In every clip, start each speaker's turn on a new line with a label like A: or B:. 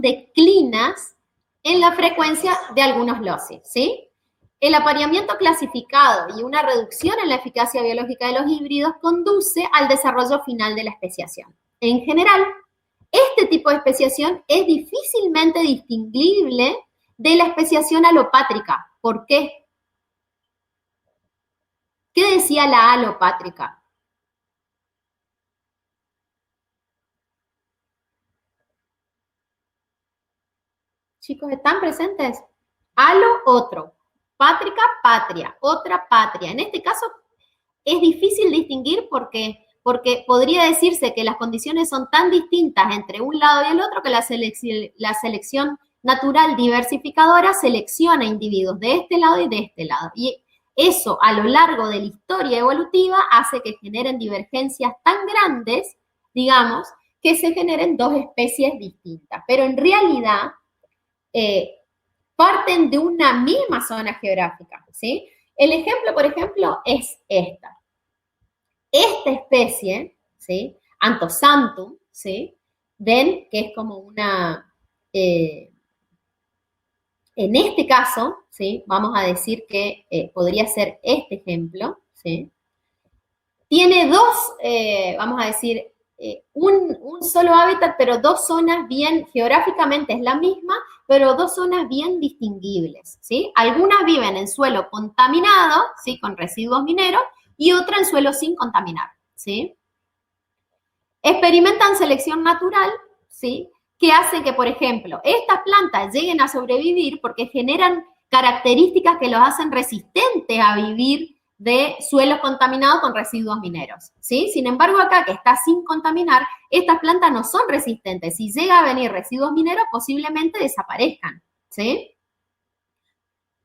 A: declinas en la frecuencia de algunos loci, ¿sí? El apareamiento clasificado y una reducción en la eficacia biológica de los híbridos conduce al desarrollo final de la especiación. En general, este tipo de especiación es difícilmente distinguible de la especiación alopátrica. ¿Por qué? ¿Qué decía la alopátrica? Chicos, ¿están presentes? Alo, otro. Pátrica, patria. Otra patria. En este caso es difícil distinguir porque podría decirse que las condiciones son tan distintas entre un lado y el otro que la selección natural diversificadora selecciona individuos de este lado y de este lado. Y eso a lo largo de la historia evolutiva hace que generen divergencias tan grandes, digamos, que se generen dos especies distintas. Pero en realidad parten de una misma zona geográfica, ¿sí? El ejemplo, por ejemplo, es esta. Esta especie, ¿sí? Anthoxanthum, ¿sí? Ven que es como una, en este caso, ¿sí? Vamos a decir que podría ser este ejemplo, ¿sí? Tiene dos, vamos a decir, un solo hábitat, pero dos zonas bien, geográficamente es la misma, pero dos zonas bien distinguibles, ¿sí? Algunas viven en suelo contaminado, ¿sí? Con residuos mineros, y otra en suelo sin contaminar, ¿sí? Experimentan selección natural, ¿sí? Que hace que, por ejemplo, estas plantas lleguen a sobrevivir porque generan características que los hacen resistentes a vivir de suelos contaminados con residuos mineros, ¿sí? Sin embargo, acá que está sin contaminar, estas plantas no son resistentes. Si llega a venir residuos mineros, posiblemente desaparezcan, ¿sí?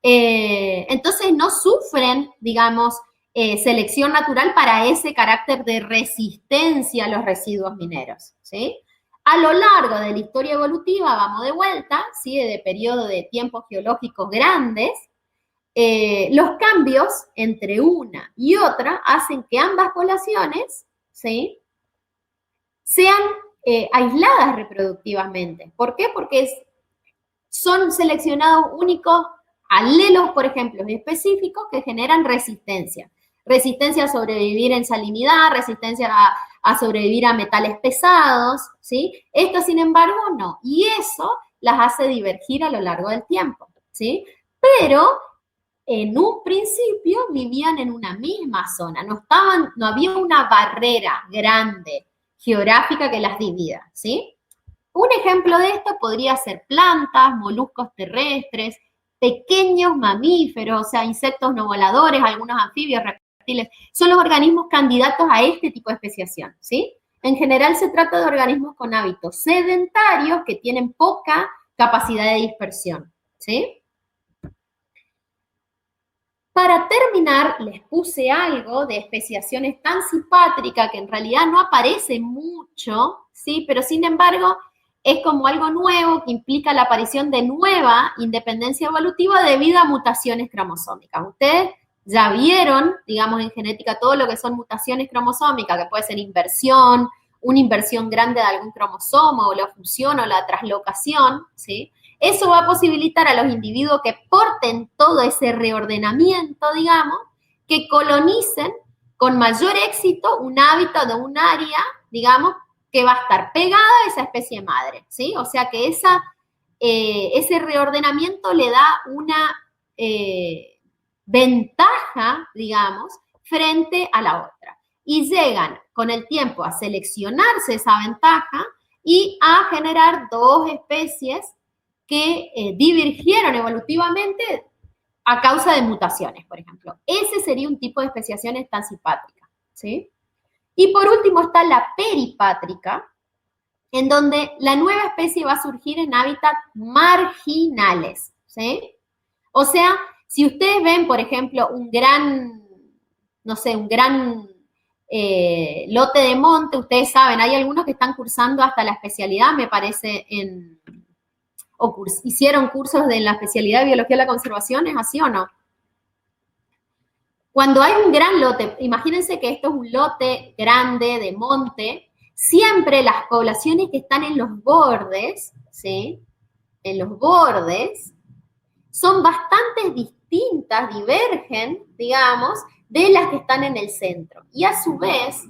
A: Entonces no sufren, digamos, selección natural para ese carácter de resistencia a los residuos mineros, ¿sí? A lo largo de la historia evolutiva, vamos de vuelta, ¿sí? De periodo de tiempos geológicos grandes, los cambios entre una y otra hacen que ambas poblaciones, ¿sí? Sean aisladas reproductivamente. ¿Por qué? Porque son seleccionados únicos alelos, por ejemplo, específicos que generan resistencia. Resistencia a sobrevivir en salinidad, resistencia a sobrevivir a metales pesados, ¿sí? Esto, sin embargo, no. Y eso las hace divergir a lo largo del tiempo, ¿sí? Pero en un principio vivían en una misma zona, no había una barrera grande geográfica que las divida, ¿sí? Un ejemplo de esto podría ser plantas, moluscos terrestres, pequeños mamíferos, o sea, insectos no voladores, algunos anfibios, reptiles, son los organismos candidatos a este tipo de especiación, ¿sí? En general se trata de organismos con hábitos sedentarios que tienen poca capacidad de dispersión, ¿sí? Para terminar, les puse algo de especiaciones tan simpátrica que en realidad no aparece mucho, ¿sí? Pero sin embargo es como algo nuevo que implica la aparición de nueva independencia evolutiva debido a mutaciones cromosómicas. Ustedes ya vieron, digamos, en genética todo lo que son mutaciones cromosómicas, que puede ser inversión, una inversión grande de algún cromosoma, o la fusión o la traslocación, ¿sí? Eso va a posibilitar a los individuos que porten todo ese reordenamiento, digamos, que colonicen con mayor éxito un hábitat o un área, digamos, que va a estar pegada a esa especie madre, ¿sí? O sea que ese reordenamiento le da una ventaja, digamos, frente a la otra. Y llegan con el tiempo a seleccionarse esa ventaja y a generar dos especies que divergieron evolutivamente a causa de mutaciones, por ejemplo. Ese sería un tipo de especiación estancipátrica, ¿sí? Y por último está la peripátrica, en donde la nueva especie va a surgir en hábitats marginales, ¿sí? O sea, si ustedes ven, por ejemplo, un gran lote de monte, ustedes saben, hay algunos que están cursando hasta la especialidad, me parece, hicieron cursos de la especialidad de biología de la conservación, ¿es así o no? Cuando hay un gran lote, imagínense que esto es un lote grande de monte, siempre las poblaciones que están en los bordes, ¿sí? En los bordes, son bastante distintas, divergen, digamos, de las que están en el centro. Y a su vez,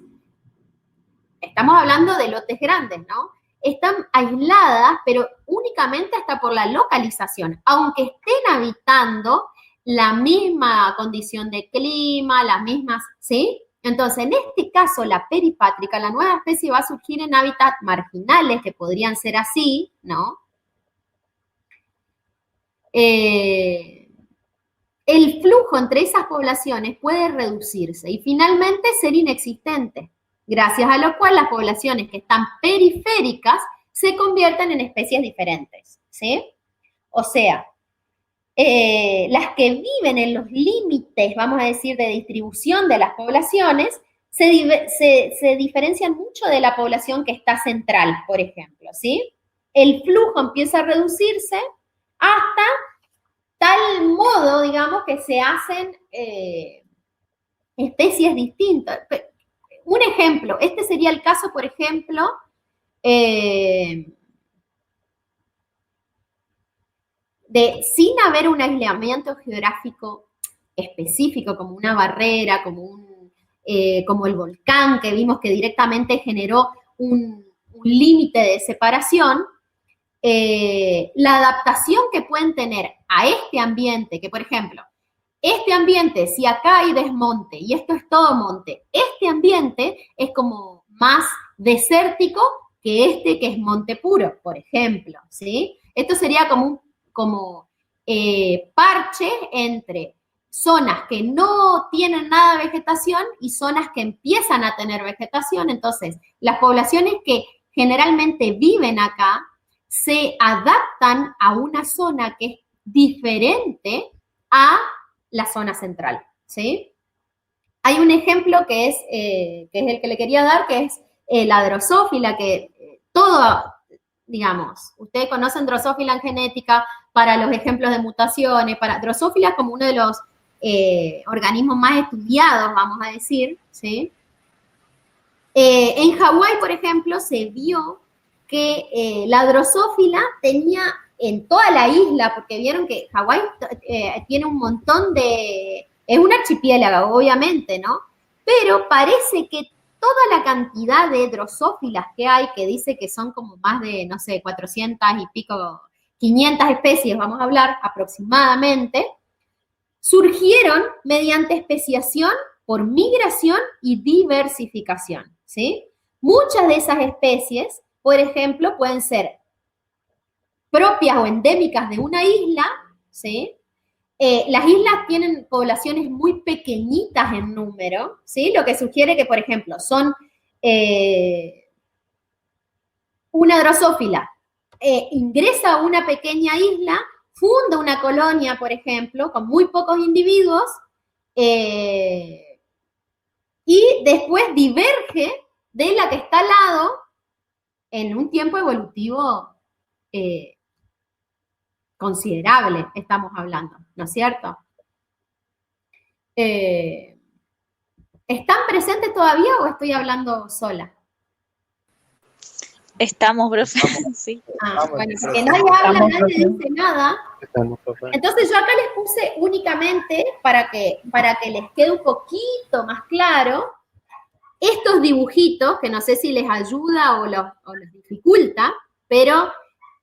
A: estamos hablando de lotes grandes, ¿no? Están aisladas, pero únicamente hasta por la localización, aunque estén habitando la misma condición de clima, las mismas, ¿sí? Entonces, en este caso, la peripátrica, la nueva especie va a surgir en hábitats marginales, que podrían ser así, ¿no? El flujo entre esas poblaciones puede reducirse y finalmente ser inexistente, gracias a lo cual las poblaciones que están periféricas se convierten en especies diferentes, ¿sí? O sea, las que viven en los límites, vamos a decir, de distribución de las poblaciones, se diferencian mucho de la población que está central, por ejemplo, ¿sí? El flujo empieza a reducirse hasta tal modo, digamos, que se hacen especies distintas. Un ejemplo, este sería el caso, por ejemplo, de sin haber un aislamiento geográfico específico, como una barrera, como el volcán que vimos que directamente generó un límite de separación, la adaptación que pueden tener a este ambiente, que por ejemplo, este ambiente, si acá hay desmonte y esto es todo monte, este ambiente es como más desértico que este que es monte puro, por ejemplo, ¿sí? Esto sería como parche entre zonas que no tienen nada de vegetación y zonas que empiezan a tener vegetación. Entonces, las poblaciones que generalmente viven acá se adaptan a una zona que es diferente a la zona central, ¿sí? Hay un ejemplo que es el que le quería dar, que es la drosófila, que digamos, ustedes conocen drosófila en genética para los ejemplos de mutaciones, para drosófila como uno de los organismos más estudiados, vamos a decir, ¿sí? En Hawái, por ejemplo, se vio que la drosófila tenía en toda la isla, porque vieron que Hawái tiene un montón de... Es un archipiélago, obviamente, ¿no? Pero parece que toda la cantidad de drosófilas que hay, que dice que son como más de, no sé, 400 y pico, 500 especies, vamos a hablar aproximadamente, surgieron mediante especiación por migración y diversificación, ¿sí? Muchas de esas especies, por ejemplo, pueden ser propias o endémicas de una isla, ¿sí? Las islas tienen poblaciones muy pequeñitas en número, ¿sí? Lo que sugiere que, por ejemplo, son una drosófila, ingresa a una pequeña isla, funda una colonia, por ejemplo, con muy pocos individuos, y después diverge de la que está al lado en un tiempo evolutivo considerable, estamos hablando, ¿no es cierto? ¿Están presentes todavía o estoy hablando sola?
B: Estamos, profe, sí.
A: Bueno, porque nadie habla, nadie dice nada. Entonces yo acá les puse únicamente, para que les quede un poquito más claro, estos dibujitos, que no sé si les ayuda o los dificulta, pero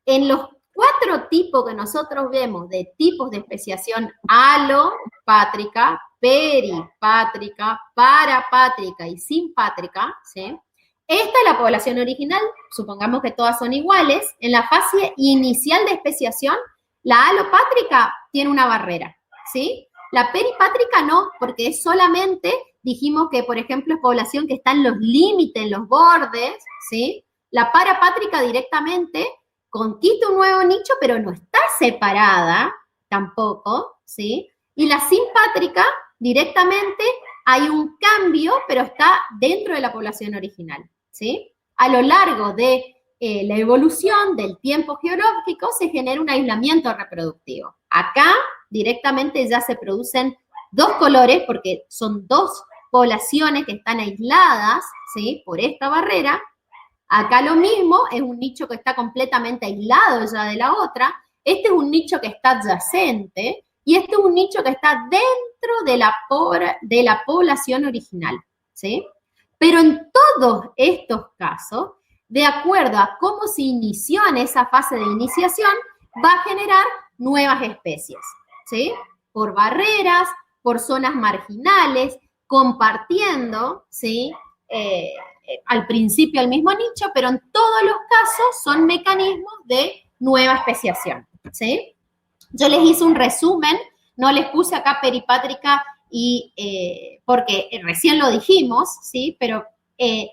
A: en los 4 tipos que nosotros vemos de tipos de especiación alopátrica, peripátrica, parapátrica y simpátrica, ¿sí? Esta es la población original, supongamos que todas son iguales. En la fase inicial de especiación, la alopátrica tiene una barrera, ¿sí? La peripátrica no, porque es solamente, dijimos que, por ejemplo, es población que está en los límites, en los bordes, ¿sí? La parapátrica directamente conquista un nuevo nicho, pero no está separada tampoco, ¿sí? Y la simpátrica directamente hay un cambio, pero está dentro de la población original, ¿sí? A lo largo de la evolución del tiempo geológico se genera un aislamiento reproductivo. Acá directamente ya se producen 2 colores porque son 2 poblaciones que están aisladas, ¿sí? Por esta barrera. Acá lo mismo, es un nicho que está completamente aislado ya de la otra. Este es un nicho que está adyacente y este es un nicho que está dentro de la población original, ¿sí? Pero en todos estos casos, de acuerdo a cómo se inició en esa fase de iniciación, va a generar nuevas especies, ¿sí? Por barreras, por zonas marginales, compartiendo, ¿sí? Al principio el mismo nicho, pero en todos los casos son mecanismos de nueva especiación, ¿sí? Yo les hice un resumen, no les puse acá peripátrica y porque recién lo dijimos, ¿sí? Pero le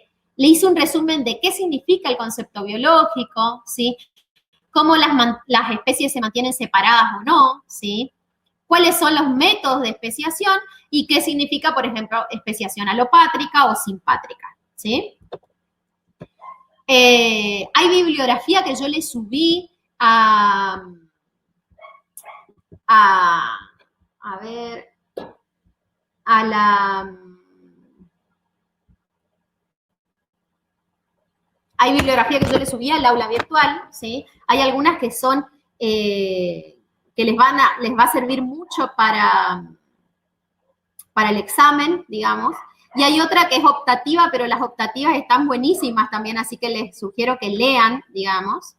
A: hice un resumen de qué significa el concepto biológico, ¿sí? Cómo las especies se mantienen separadas o no, ¿sí? Cuáles son los métodos de especiación y qué significa, por ejemplo, especiación alopátrica o simpátrica, ¿sí? Hay bibliografía que yo le subí a ver, a la... Hay bibliografía que yo le subí al aula virtual, ¿sí? Hay algunas que son, que les va a servir mucho para el examen, digamos, y hay otra que es optativa, pero las optativas están buenísimas también, así que les sugiero que lean, digamos.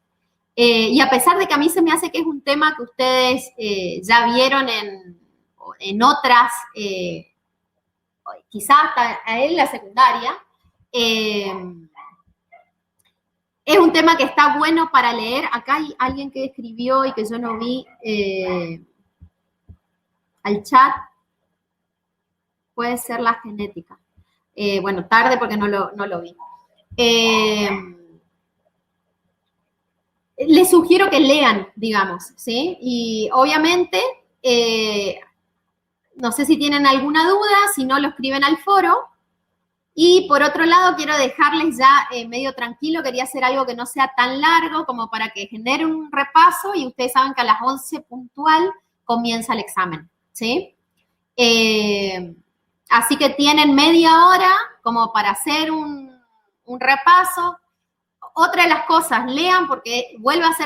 A: Y a pesar de que a mí se me hace que es un tema que ustedes ya vieron en otras, quizás hasta en la secundaria, es un tema que está bueno para leer. Acá hay alguien que escribió y que yo no vi al chat. Puede ser la genética. Bueno, tarde porque no lo vi. Les sugiero que lean, digamos, ¿sí? Y obviamente, no sé si tienen alguna duda, si no lo escriben al foro. Y por otro lado, quiero dejarles ya medio tranquilo, quería hacer algo que no sea tan largo como para que genere un repaso y ustedes saben que a las 11 puntual comienza el examen, ¿sí? Así que tienen media hora como para hacer un repaso. Otra de las cosas, lean porque vuelve a ser